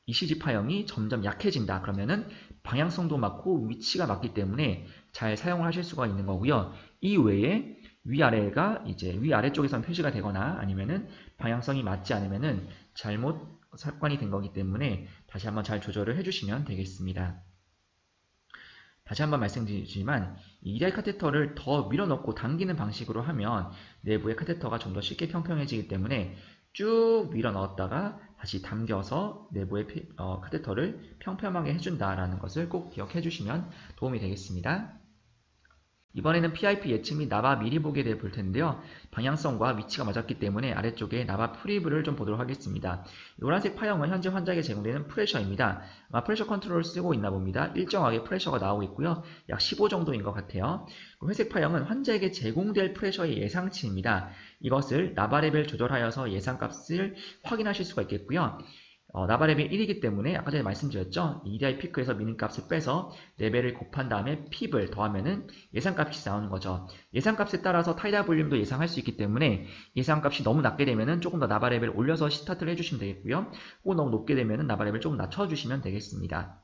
ECG 파형이 점점 약해진다. 그러면은 방향성도 맞고 위치가 맞기 때문에 잘 사용하실 수가 있는 거고요. 이 외에 위아래가 이제 위아래쪽에선 표시가 되거나 아니면은 방향성이 맞지 않으면은 잘못 삭관이 된 거기 때문에 다시 한번 잘 조절을 해주시면 되겠습니다. 다시 한번 말씀드리지만 이 EDI 카테터를 더 밀어넣고 당기는 방식으로 하면 내부의 카테터가 좀 더 쉽게 평평해지기 때문에 쭉 밀어 넣었다가 다시 당겨서 내부의 카테터를 평평하게 해준다라는 것을 꼭 기억해 주시면 도움이 되겠습니다. 이번에는 PIP 예측 및 나바 미리 보기에 대해 볼 텐데요. 방향성과 위치가 맞았기 때문에 아래쪽에 나바 프리뷰를 좀 보도록 하겠습니다. 노란색 파형은 현재 환자에게 제공되는 프레셔입니다. 아마 프레셔 컨트롤을 쓰고 있나 봅니다. 일정하게 프레셔가 나오고 있고요. 약 15 정도인 것 같아요. 회색 파형은 환자에게 제공될 프레셔의 예상치입니다. 이것을 나바 레벨 조절하여서 예상값을 확인하실 수가 있겠고요. 나바 레벨 1이기 때문에 아까 전에 말씀드렸죠. EDI 피크에서 미니값을 빼서 레벨을 곱한 다음에 핍을 더하면은 예상값이 나오는 거죠. 예상값에 따라서 타이달 볼륨도 예상할 수 있기 때문에 예상값이 너무 낮게 되면은 조금 더 나바 레벨 올려서 스타트를 해주시면 되겠고요. 혹은 너무 높게 되면은 나바 레벨 조금 낮춰주시면 되겠습니다.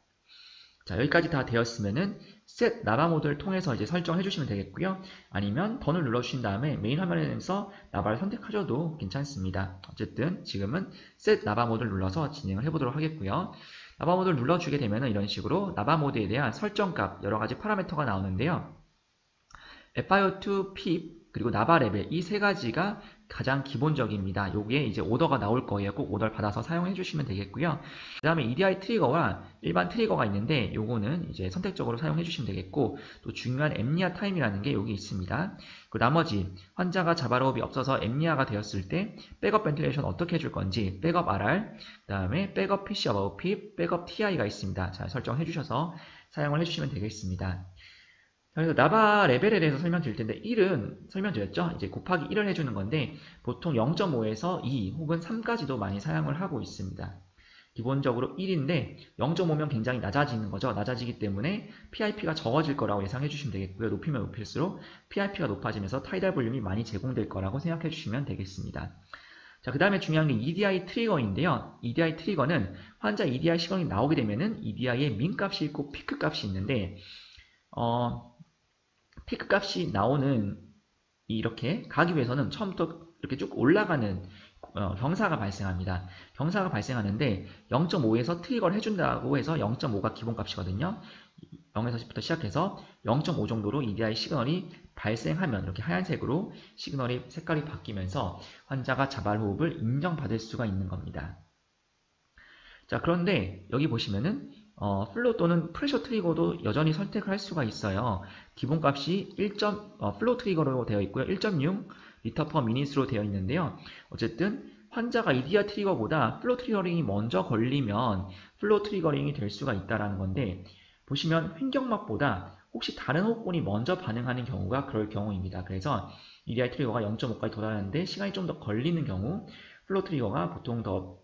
자, 여기까지 다 되었으면은 set 나바 모드를 통해서 이제 설정해 주시면 되겠고요. 아니면 던을 눌러주신 다음에 메인 화면에서 나바를 선택하셔도 괜찮습니다. 어쨌든 지금은 set 나바 모드를 눌러서 진행을 해보도록 하겠고요. 나바 모드를 눌러주게 되면은 이런 식으로 나바 모드에 대한 설정값 여러 가지 파라미터가 나오는데요. FiO2, PIP, 그리고 나바 레벨 이 세 가지가 가장 기본적입니다. 요게 이제 오더가 나올 거예요. 꼭 오더를 받아서 사용해 주시면 되겠고요. 그 다음에 EDI 트리거와 일반 트리거가 있는데 요거는 이제 선택적으로 사용해 주시면 되겠고, 또 중요한 엠니아 타임이라는 게 여기 있습니다. 그 나머지 환자가 자발호흡이 없어서 엠니아가 되었을 때 백업 벤틸레이션 어떻게 해줄 건지, 백업 RR, 그 다음에 백업 PC above PIP, 백업 TI가 있습니다. 잘 설정해 주셔서 사용을 해주시면 되겠습니다. 그래서 나바 레벨에 대해서 설명드릴 텐데 1은 설명드렸죠. 이제 곱하기 1을 해주는 건데 보통 0.5에서 2 혹은 3까지도 많이 사용을 하고 있습니다. 기본적으로 1인데 0.5면 굉장히 낮아지는 거죠. 낮아지기 때문에 PIP가 적어질 거라고 예상해 주시면 되겠고요. 높이면 높일수록 PIP가 높아지면서 타이달 볼륨이 많이 제공될 거라고 생각해 주시면 되겠습니다. 자, 그 다음에 중요한 게 EDI 트리거인데요. EDI 트리거는 환자 EDI 시간이 나오게 되면은 EDI의 민 값이 있고 피크 값이 있는데 피크 값이 나오는 이렇게 가기 위해서는 처음부터 이렇게 쭉 올라가는 경사가 발생합니다. 경사가 발생하는데 0.5에서 트리거를 해준다고 해서 0.5가 기본값이거든요. 0에서 10부터 시작해서 0.5 정도로 EDI 시그널이 발생하면 이렇게 하얀색으로 시그널이 색깔이 바뀌면서 환자가 자발호흡을 인정받을 수가 있는 겁니다. 자, 그런데 여기 보시면은 플로우 또는 프레셔 트리거도 여전히 선택을 할 수가 있어요. 기본값이 플로우 트리거로 되어 있고요. 1.6 리터 퍼 미닛으로 되어 있는데요. 어쨌든 환자가 EDI 트리거보다 플로우 트리거링이 먼저 걸리면 플로우 트리거링이 될 수가 있다는 건데, 보시면 횡격막보다 혹시 다른 호흡곤이 먼저 반응하는 경우가 그럴 경우입니다. 그래서 EDI 트리거가 0.5까지 도달하는데 시간이 좀 더 걸리는 경우, 플로우 트리거가 보통 더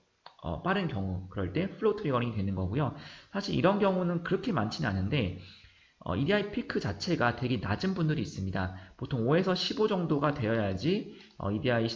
빠른 경우, 그럴 때 플로우 트리거링이 되는 거고요. 사실 이런 경우는 그렇게 많지는 않은데 EDI 피크 자체가 되게 낮은 분들이 있습니다. 보통 5에서 15 정도가 되어야지 EDI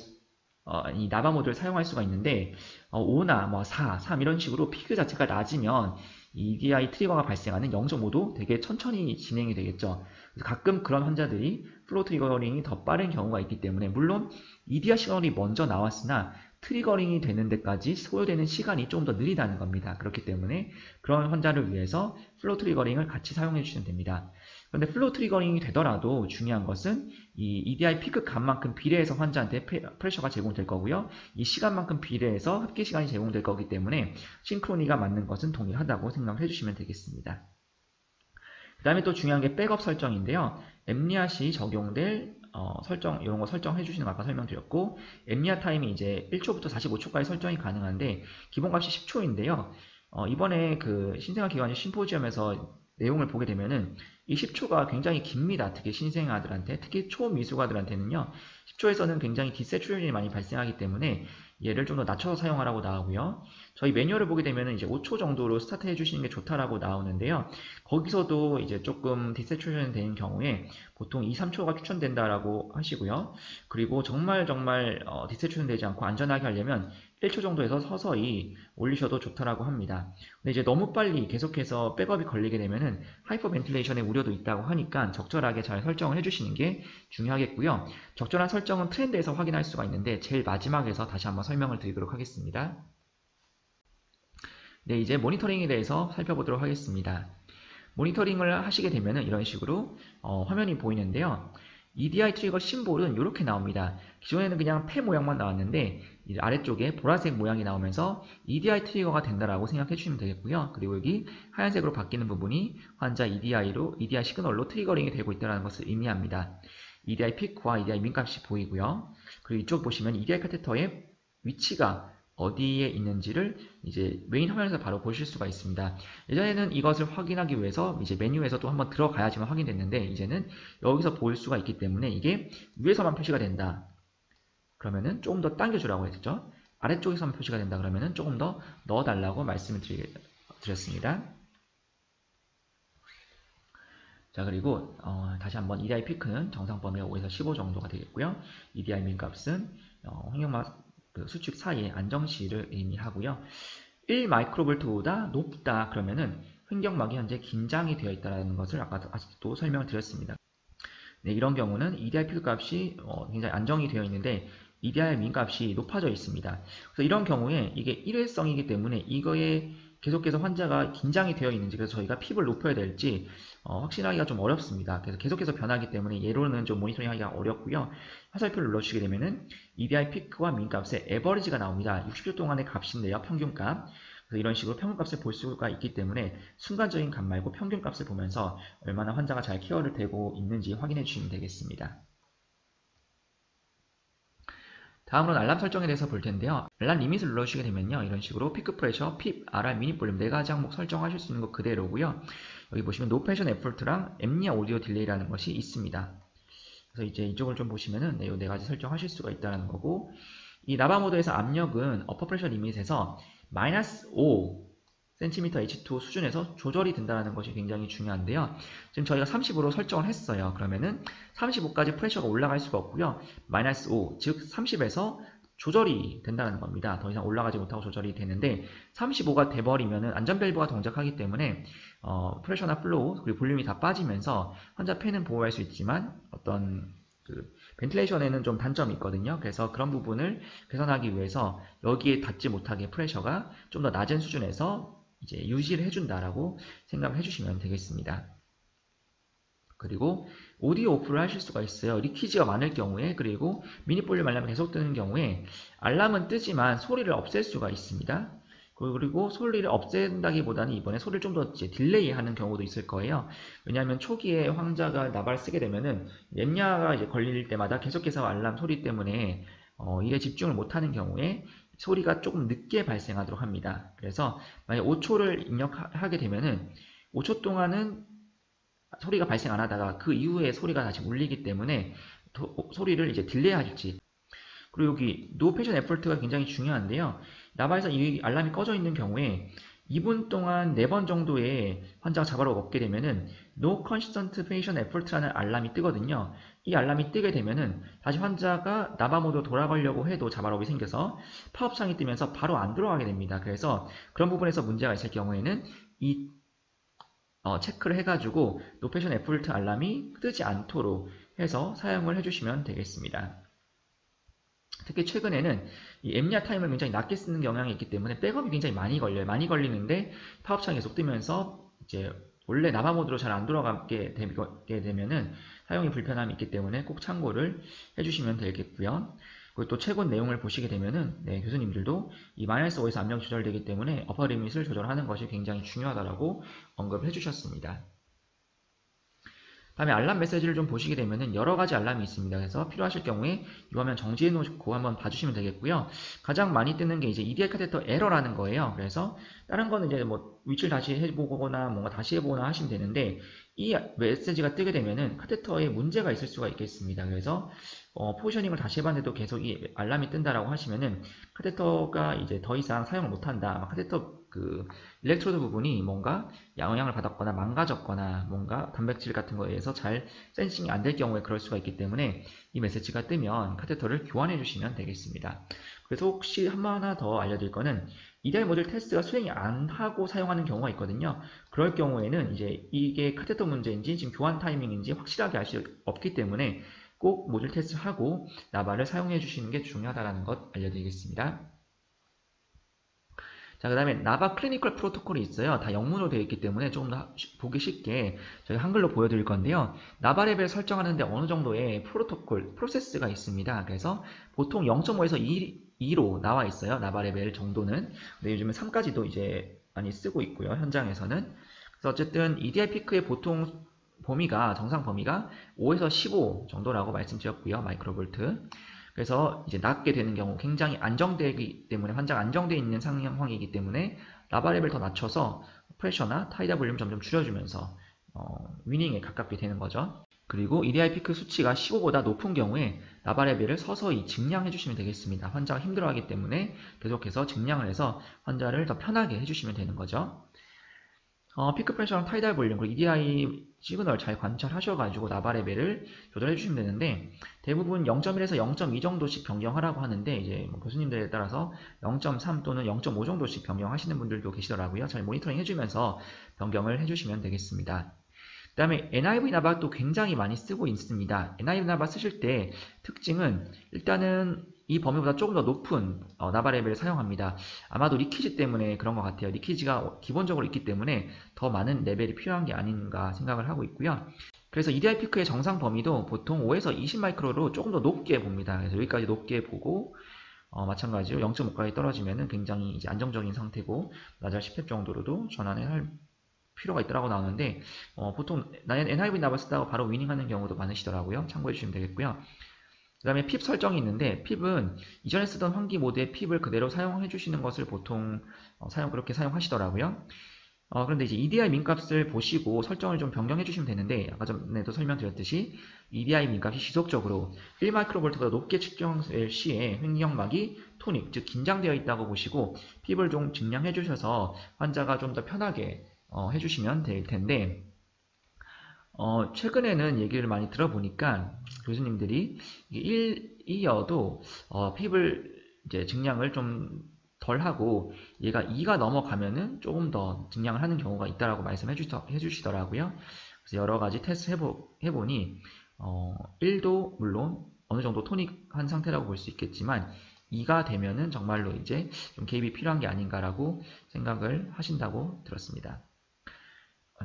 이 나바 모드를 사용할 수가 있는데 5나 뭐 4, 3 이런 식으로 피크 자체가 낮으면 EDI 트리거가 발생하는 0.5도 되게 천천히 진행이 되겠죠. 그래서 가끔 그런 환자들이 플로우 트리거링이 더 빠른 경우가 있기 때문에, 물론 EDI 시그널이 먼저 나왔으나 트리거링이 되는 데까지 소요되는 시간이 조금 더 느리다는 겁니다. 그렇기 때문에 그런 환자를 위해서 플로우 트리거링을 같이 사용해 주시면 됩니다. 그런데 플로우 트리거링이 되더라도 중요한 것은 이 EDI 피크 값만큼 비례해서 환자한테 프레셔가 제공될 거고요. 이 시간만큼 비례해서 합계 시간이 제공될 거기 때문에 싱크로니가 맞는 것은 동일하다고 생각해 주시면 되겠습니다. 그 다음에 또 중요한 게 백업 설정인데요. 엠니아 시 적용될 설정, 이런 거 설정해 주시는 거 아까 설명드렸고, 엠니아 타임이 이제 1초부터 45초까지 설정이 가능한데 기본값이 10초인데요. 이번에 그 신생아기관지 심포지엄에서 내용을 보게 되면은 이 10초가 굉장히 깁니다. 특히 신생아들한테, 특히 초미숙아들한테는요 10초에서는 굉장히 디세츄레이션이 많이 발생하기 때문에 얘를 좀 더 낮춰서 사용하라고 나오고요. 저희 매뉴얼을 보게 되면은 이제 5초 정도로 스타트 해주시는 게 좋다라고 나오는데요. 거기서도 이제 조금 디세츄레이션 되는 경우에 보통 2, 3초가 추천된다라고 하시고요. 그리고 정말 디세츄레이션 되지 않고 안전하게 하려면 1초 정도에서 서서히 올리셔도 좋다라고 합니다. 근데 이제 너무 빨리 계속해서 백업이 걸리게 되면은 하이퍼 벤틸레이션의 우려도 있다고 하니까 적절하게 잘 설정을 해주시는 게 중요하겠고요. 적절한 설정은 트렌드에서 확인할 수가 있는데 제일 마지막에서 다시 한번 설명을 드리도록 하겠습니다. 네, 이제 모니터링에 대해서 살펴보도록 하겠습니다. 모니터링을 하시게 되면은 이런 식으로 화면이 보이는데요. EDI 트리거 심볼은 이렇게 나옵니다. 기존에는 그냥 폐 모양만 나왔는데 아래쪽에 보라색 모양이 나오면서 EDI 트리거가 된다라고 생각해 주시면 되겠고요. 그리고 여기 하얀색으로 바뀌는 부분이 환자 EDI 시그널로 트리거링이 되고 있다는 것을 의미합니다. EDI 피크와 EDI 민값이 보이고요. 그리고 이쪽 보시면 EDI 카테터의 위치가 어디에 있는지를 이제 메인 화면에서 바로 보실 수가 있습니다. 예전에는 이것을 확인하기 위해서 이제 메뉴에서 또 한번 들어가야지만 확인됐는데 이제는 여기서 볼 수가 있기 때문에 이게 위에서만 표시가 된다. 그러면은 조금 더 당겨주라고 했죠. 아래쪽에서만 표시가 된다. 그러면은 조금 더 넣어달라고 말씀을 드렸습니다. 자, 그리고 다시 한번 EDI 피크는 정상 범위가 5에서 15 정도가 되겠고요. EDI 민값은 환경막 수축 사이의 안정시를 의미하고요. 1 마이크로볼트보다 높다 그러면은 횡격막이 현재 긴장이 되어 있다는 것을 아까도 설명을 드렸습니다. 네, 이런 경우는 EDI 피크 값이 굉장히 안정이 되어 있는데 EDI 민 값이 높아져 있습니다. 그래서 이런 경우에 이게 일회성이기 때문에 이거에 계속해서 환자가 긴장이 되어 있는지, 그래서 저희가 핍을 높여야 될지 확신하기가 좀 어렵습니다. 그래서 계속해서 변하기 때문에 예로는 좀 모니터링 하기가 어렵고요. 화살표를 눌러주시게 되면은 EDI 피크와 민 값의 에버리지가 나옵니다. 60초 동안의 값인데요, 평균값. 그래서 이런 식으로 평균값을 볼 수가 있기 때문에 순간적인 값 말고 평균값을 보면서 얼마나 환자가 잘 케어를 되고 있는지 확인해 주시면 되겠습니다. 다음으로는 알람 설정에 대해서 볼 텐데요. 알람 리밋을 눌러주시게 되면요. 이런 식으로 피크 프레셔, 핍, RR, 미니 볼륨 4가지 항목 설정하실 수 있는 것 그대로고요. 여기 보시면 노 패션 에포트랑 앰니아 오디오 딜레이라는 것이 있습니다. 그래서 이제 이쪽을 좀 보시면은 이 4가지 설정하실 수가 있다는 거고, 이 라바 모드에서 압력은 어퍼 프레셔 리밋에서 -5 cm H2 수준에서 조절이 된다는 것이 굉장히 중요한데요. 지금 저희가 30으로 설정을 했어요. 그러면은 35까지 프레셔가 올라갈 수가 없고요. -5, 즉 30에서 조절이 된다는 겁니다. 더 이상 올라가지 못하고 조절이 되는데 35가 돼버리면은 안전밸브가 동작하기 때문에 프레셔나 플로우 그리고 볼륨이 다 빠지면서 환자 폐는 보호할 수 있지만 어떤 벤틸레이션에는 좀 단점이 있거든요. 그래서 그런 부분을 개선하기 위해서 여기에 닿지 못하게 프레셔가 좀 더 낮은 수준에서 이제 유지를 해준다라고 생각을 해주시면 되겠습니다. 그리고 오디오 오프를 하실 수가 있어요. 리퀴지가 많을 경우에, 그리고 미니 볼륨 알람이 계속 뜨는 경우에 알람은 뜨지만 소리를 없앨 수가 있습니다. 그리고 소리를 없앤다기보다는 이번에 소리를 좀 더 딜레이 하는 경우도 있을 거예요. 왜냐하면 초기에 환자가 나발을 쓰게 되면은 랩냐가 이제 걸릴 때마다 계속해서 알람 소리 때문에 이에 집중을 못하는 경우에 소리가 조금 늦게 발생하도록 합니다. 그래서 만약 5초를 입력하게 되면은 5초 동안은 소리가 발생 안 하다가 그 이후에 소리가 다시 울리기 때문에 소리를 이제 딜레이 할지. 그리고 여기 노 패션 에포트가 굉장히 중요한데요. 나바에서 이 알람이 꺼져 있는 경우에 2분 동안 4번 정도의 환자가 자바로가 없게 되면은 No Constant Patient Effort라는 알람이 뜨거든요. 이 알람이 뜨게 되면은 다시 환자가 나바 모드로 돌아가려고 해도 자바롭이 생겨서 팝업창이 뜨면서 바로 안 들어가게 됩니다. 그래서 그런 부분에서 문제가 있을 경우에는 이 체크를 해가지고 No Patient Effort 알람이 뜨지 않도록 해서 사용을 해주시면 되겠습니다. 특히 최근에는 이 앰니아 타임을 굉장히 낮게 쓰는 경향이 있기 때문에 백업이 굉장히 많이 걸려요. 많이 걸리는데 팝업창이 계속 뜨면서 이제 원래 나바 모드로 잘 안 돌아가게 되면은 사용이 불편함이 있기 때문에 꼭 참고를 해주시면 되겠고요. 그리고 또 최근 내용을 보시게 되면은 교수님들도 이 -5에서 압력이 조절되기 때문에 어퍼 리밋을 조절하는 것이 굉장히 중요하다고 언급을 해주셨습니다. 다음에 알람 메시지를 좀 보시게 되면은 여러 가지 알람이 있습니다. 그래서 필요하실 경우에 이 화면 정지해 놓고 한번 봐주시면 되겠고요. 가장 많이 뜨는 게 이제 EDI 카테터 에러라는 거예요. 그래서 다른 거는 이제 뭐 위치를 다시 해보거나 뭔가 다시 해보거나 하시면 되는데 이 메시지가 뜨게 되면은 카테터에 문제가 있을 수가 있겠습니다. 그래서 포지셔닝을 다시 해봤는데도 계속 이 알람이 뜬다라고 하시면은 카테터가 이제 더 이상 사용을 못한다. 카테터 일렉트로드 부분이 뭔가 영향을 받았거나 망가졌거나 뭔가 단백질 같은 거에 의해서 잘 센싱이 안 될 경우에 그럴 수가 있기 때문에 이 메시지가 뜨면 카테터를 교환해 주시면 되겠습니다. 그래서 혹시 하나 더 알려드릴 거는 EDI 모듈 테스트가 수행이 안 하고 사용하는 경우가 있거든요. 그럴 경우에는 이제 이게 카테터 문제인지 지금 교환 타이밍인지 확실하게 알 수 없기 때문에 꼭 모듈 테스트를 하고 나바를 사용해 주시는 게 중요하다는 것 알려드리겠습니다. 자, 그 다음에 나바 클리니컬 프로토콜이 있어요. 다 영문으로 되어 있기 때문에 조금 더 보기 쉽게 저희 한글로 보여드릴 건데요. 나바 레벨 설정하는데 어느 정도의 프로토콜, 프로세스가 있습니다. 그래서 보통 0.5에서 2로 나와 있어요. 나바 레벨 정도는. 근데 요즘은 3까지도 이제 많이 쓰고 있고요. 현장에서는. 그래서 어쨌든 EDI 피크의 보통 범위가, 정상 범위가 5에서 15 정도라고 말씀드렸고요. 마이크로볼트. 그래서 이제 낮게 되는 경우 굉장히 안정되기 때문에 환자가 안정되어 있는 상황이기 때문에 나바 레벨 더 낮춰서 프레셔나 타이다 볼륨 점점 줄여주면서 위닝에 가깝게 되는 거죠. 그리고 EDI 피크 수치가 15보다 높은 경우에 나바 레벨을 서서히 증량해 주시면 되겠습니다. 환자가 힘들어하기 때문에 계속해서 증량을 해서 환자를 더 편하게 해주시면 되는 거죠. 피크 프레셔랑 타이달 볼륨 그리고 EDI 시그널 잘 관찰하셔가지고 나바 레벨을 조절해 주시면 되는데 대부분 0.1에서 0.2 정도씩 변경하라고 하는데 이제 뭐 교수님들에 따라서 0.3 또는 0.5 정도씩 변경하시는 분들도 계시더라고요. 잘 모니터링 해주면서 변경을 해주시면 되겠습니다. 그 다음에 NIV 나바도 굉장히 많이 쓰고 있습니다. NIV 나바 쓰실 때 특징은 일단은 이 범위보다 조금 더 높은 나바 레벨을 사용합니다. 아마도 리키지 때문에 그런 것 같아요. 리키지가 기본적으로 있기 때문에 더 많은 레벨이 필요한 게 아닌가 생각을 하고 있고요. 그래서 EDI 피크의 정상 범위도 보통 5에서 20 마이크로로 조금 더 높게 봅니다. 그래서 여기까지 높게 보고 마찬가지로 0.5까지 떨어지면은 굉장히 이제 안정적인 상태고 나잘 10회 정도로도 전환을 할 필요가 있다고 나오는데 보통 나는 NIV 나바 쓰다가 바로 위닝하는 경우도 많으시더라고요. 참고해 주시면 되겠고요. 그 다음에 핍 설정이 있는데 핍은 이전에 쓰던 환기 모드의 핍을 그대로 사용해 주시는 것을 보통 그렇게 사용하시더라고요. 그런데 이제 EDI 민값을 보시고 설정을 좀 변경해 주시면 되는데 아까 전에도 설명드렸듯이 EDI 민값이 지속적으로 1마이크로볼트보다 높게 측정될 시에 횡격막이 토닉, 즉 긴장되어 있다고 보시고 핍을 좀 증량해 주셔서 환자가 좀 더 편하게 해주시면 될 텐데 최근에는 얘기를 많이 들어보니까 교수님들이 1이어도 핍을 이제 증량을 좀 덜 하고 얘가 2가 넘어가면은 조금 더 증량을 하는 경우가 있다라고 말씀해 주시더라고요. 그래서 여러 가지 테스트 해보니 1도 물론 어느 정도 토닉한 상태라고 볼 수 있겠지만 2가 되면은 정말로 이제 좀 개입이 필요한 게 아닌가라고 생각을 하신다고 들었습니다.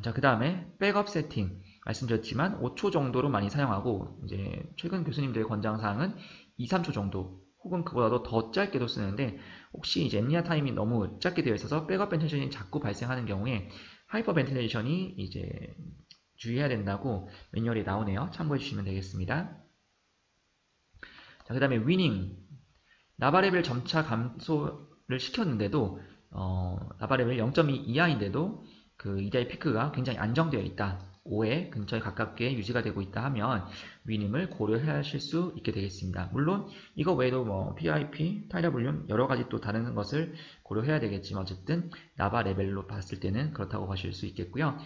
자, 그 다음에 백업 세팅 말씀드렸지만 5초 정도로 많이 사용하고 이제 최근 교수님들의 권장사항은 2, 3초 정도 혹은 그보다도 더 짧게도 쓰는데 혹시 이제 엠리아 타임이 너무 짧게 되어 있어서 백업 벤틸레이션이 자꾸 발생하는 경우에 하이퍼 벤틸레이션이 이제 주의해야 된다고 매뉴얼이 나오네요. 참고해 주시면 되겠습니다. 자, 그 다음에 위닝 나바 레벨 점차 감소를 시켰는데도 나바 레벨 0.2 이하인데도 그 EDI 피크가 굉장히 안정되어 있다. 5에 근처에 가깝게 유지가 되고 있다 하면 위닝을 고려하실 수 있게 되겠습니다. 물론 이거 외에도 뭐 PIP, 타이다 볼륨 여러 가지 또 다른 것을 고려해야 되겠지만 어쨌든 나바 레벨로 봤을 때는 그렇다고 보실 수 있겠고요.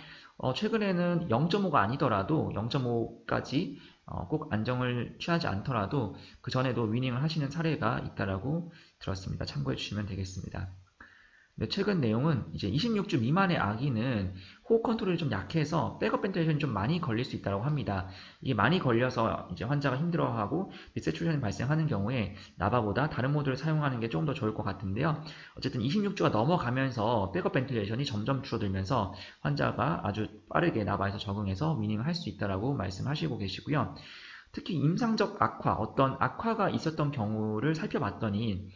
최근에는 0.5가 아니더라도 0.5까지 꼭 안정을 취하지 않더라도 그 전에도 위닝을 하시는 사례가 있다라고 들었습니다. 참고해 주시면 되겠습니다. 네, 최근 내용은 이제 26주 미만의 아기는 호흡 컨트롤이 좀 약해서 백업 벤틸레이션이 좀 많이 걸릴 수 있다고 합니다. 이게 많이 걸려서 이제 환자가 힘들어하고 리세츄레이션이 발생하는 경우에 나바보다 다른 모드를 사용하는 게 조금 더 좋을 것 같은데요. 어쨌든 26주가 넘어가면서 백업 벤틸레이션이 점점 줄어들면서 환자가 아주 빠르게 나바에서 적응해서 위닝을 할 수 있다라고 말씀하시고 계시고요. 특히 임상적 악화, 어떤 악화가 있었던 경우를 살펴봤더니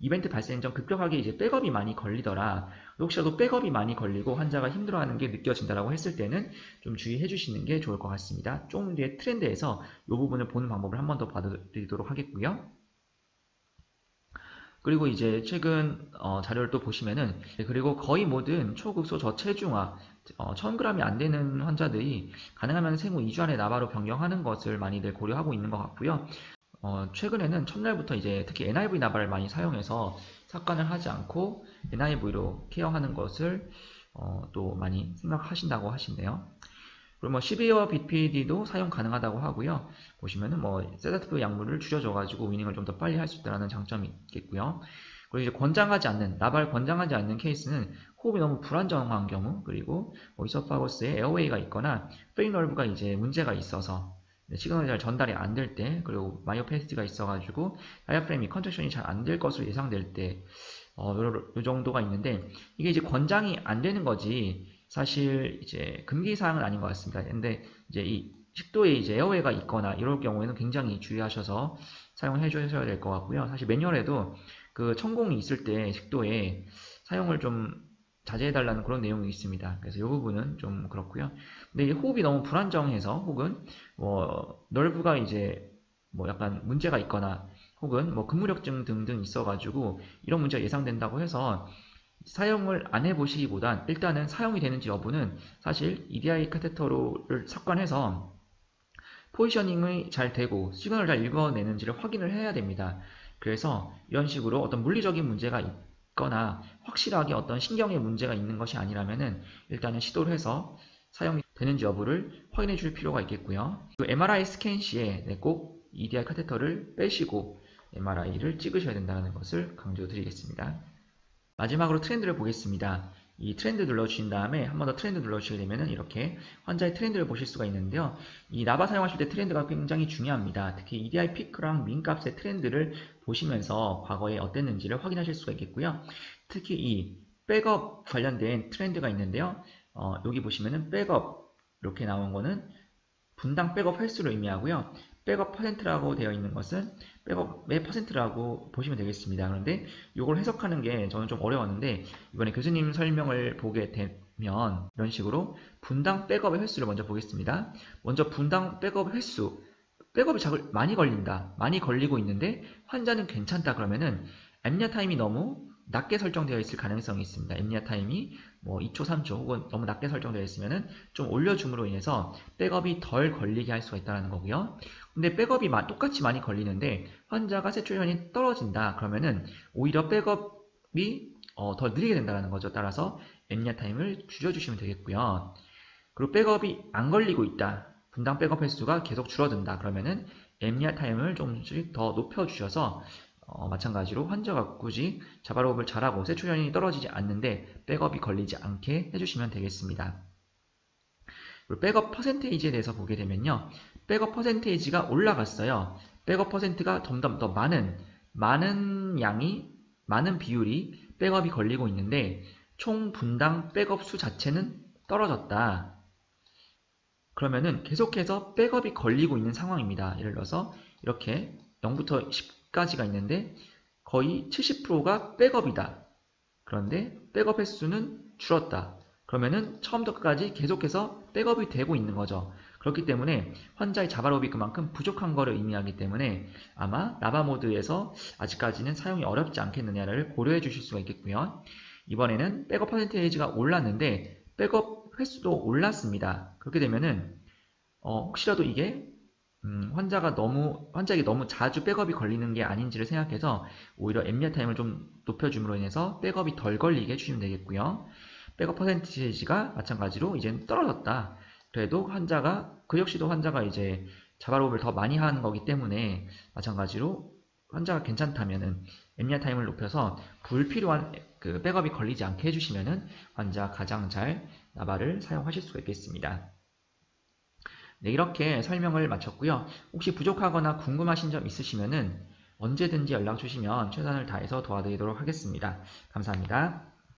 이벤트 발생 전 급격하게 이제 백업이 많이 걸리더라. 혹시라도 백업이 많이 걸리고 환자가 힘들어하는 게 느껴진다라고 했을 때는 좀 주의해 주시는 게 좋을 것 같습니다. 좀 뒤에 트렌드에서 이 부분을 보는 방법을 한 번 더 봐드리도록 하겠고요. 그리고 이제 최근 자료를 또 보시면은 그리고 거의 모든 초극소 저체중아 1000g이 안 되는 환자들이 가능하면 생후 2주 안에 나바로 변경하는 것을 많이들 고려하고 있는 것 같고요. 최근에는 첫날부터 이제 특히 NIV 나바를 많이 사용해서 삭간을 하지 않고 NIV로 케어하는 것을 또 많이 생각하신다고 하시네요. 그리고 뭐 12호 BPD도 사용 가능하다고 하고요. 보시면은 뭐 세다티브 약물을 줄여줘가지고 위닝을 좀 더 빨리 할 수 있다는 장점이 있겠고요. 그리고 이제 권장하지 않는 나바를 권장하지 않는 케이스는 호흡이 너무 불안정한 경우 그리고 뭐 이소파거스에 에어웨이가 있거나 프레임널브가 이제 문제가 있어서 시그널이 잘 전달이 안 될 때, 그리고 마이오패스티가 있어가지고 다이아프레임이 컨트랙션이 잘 안 될 것으로 예상될 때 요 정도가 있는데 이게 이제 권장이 안 되는 거지 사실 이제 금기 사항은 아닌 것 같습니다. 근데 이제 이 식도에 이제 에어웨이가 있거나 이럴 경우에는 굉장히 주의하셔서 사용해 주셔야 될 것 같고요. 사실 매뉴얼에도 그 천공이 있을 때 식도에 사용을 좀 자제해달라는 그런 내용이 있습니다. 그래서 이 부분은 좀 그렇고요. 근데 이제 호흡이 너무 불안정해서 혹은 뭐 널브가 이제 뭐 약간 문제가 있거나 혹은 뭐 근무력증 등등 있어가지고 이런 문제가 예상된다고 해서 사용을 안 해보시기보단 일단은 사용이 되는지 여부는 사실 EDI 카테터를 삽관해서 포지셔닝이 잘 되고 시그널을 잘 읽어내는지를 확인을 해야 됩니다. 그래서 이런 식으로 어떤 물리적인 문제가 있거나 확실하게 어떤 신경에 문제가 있는 것이 아니라면은 일단은 시도를 해서 사용이 되는지 여부를 확인해 줄 필요가 있겠고요. MRI 스캔 시에 꼭 EDI 카테터를 빼시고 MRI를 찍으셔야 된다는 것을 강조드리겠습니다. 마지막으로 트렌드를 보겠습니다. 이 트렌드 눌러주신 다음에 한 번 더 트렌드 눌러주시게 되면 이렇게 환자의 트렌드를 보실 수가 있는데요. 이 나바 사용하실 때 트렌드가 굉장히 중요합니다. 특히 EDI 피크랑 민값의 트렌드를 보시면서 과거에 어땠는지를 확인하실 수가 있겠고요. 특히 이 백업 관련된 트렌드가 있는데요. 여기 보시면은 백업 이렇게 나온 거는 분당 백업 횟수를 의미하고요. 백업 퍼센트라고 되어 있는 것은 백업의 퍼센트라고 보시면 되겠습니다. 그런데 이걸 해석하는 게 저는 좀 어려웠는데 이번에 교수님 설명을 보게 되면 이런 식으로 분당 백업의 횟수를 먼저 보겠습니다. 먼저 분당 백업 횟수, 백업이 많이 걸린다, 많이 걸리고 있는데 환자는 괜찮다 그러면은 앱니아 타임이 너무 낮게 설정되어 있을 가능성이 있습니다. 앱니아 타임이 뭐 2초, 3초 혹은 너무 낮게 설정되어 있으면은 좀 올려줌으로 인해서 백업이 덜 걸리게 할 수가 있다는 거고요. 근데 백업이 똑같이 많이 걸리는데 환자가 세츄레이션이 떨어진다 그러면은 오히려 백업이 더 느리게 된다는 거죠. 따라서 앱니아 타임을 줄여주시면 되겠고요. 그리고 백업이 안 걸리고 있다. 분당 백업 횟수가 계속 줄어든다. 그러면은 앱니아 타임을 조금씩 더 높여주셔서 마찬가지로 환자가 굳이 자바로업을 잘하고 세츄레이션이 떨어지지 않는데 백업이 걸리지 않게 해주시면 되겠습니다. 그리고 백업 퍼센테이지에 대해서 보게 되면요. 백업 퍼센테이지가 올라갔어요. 백업 퍼센트가 점점 더 많은 비율이 백업이 걸리고 있는데 총 분당 백업 수 자체는 떨어졌다. 그러면은 계속해서 백업이 걸리고 있는 상황입니다. 예를 들어서 이렇게 0부터 10까지가 있는데 거의 70%가 백업이다. 그런데 백업 횟수는 줄었다. 그러면은 처음부터 끝까지 계속해서 백업이 되고 있는 거죠. 그렇기 때문에 환자의 자바로업이 그만큼 부족한 것을 의미하기 때문에 아마 나바 모드에서 아직까지는 사용이 어렵지 않겠느냐를 고려해 주실 수가 있겠고요. 이번에는 백업 퍼센테이지가 올랐는데 백업 횟수도 올랐습니다. 그렇게 되면은 혹시라도 이게 환자에게 너무 자주 백업이 걸리는 게 아닌지를 생각해서 오히려 앱니아 타임을 좀 높여줌으로 인해서 백업이 덜 걸리게 해주시면 되겠고요. 백업 퍼센티지가 마찬가지로 이제는 떨어졌다. 그래도 그 역시도 환자가 이제 자바로업을 더 많이 하는 거기 때문에 마찬가지로 환자가 괜찮다면은 앱니아 타임을 높여서 불필요한 그 백업이 걸리지 않게 해주시면은 환자가 가장 잘 나바를 사용하실 수가 있겠습니다. 네, 이렇게 설명을 마쳤고요. 혹시 부족하거나 궁금하신 점 있으시면은 언제든지 연락 주시면 최선을 다해서 도와드리도록 하겠습니다. 감사합니다.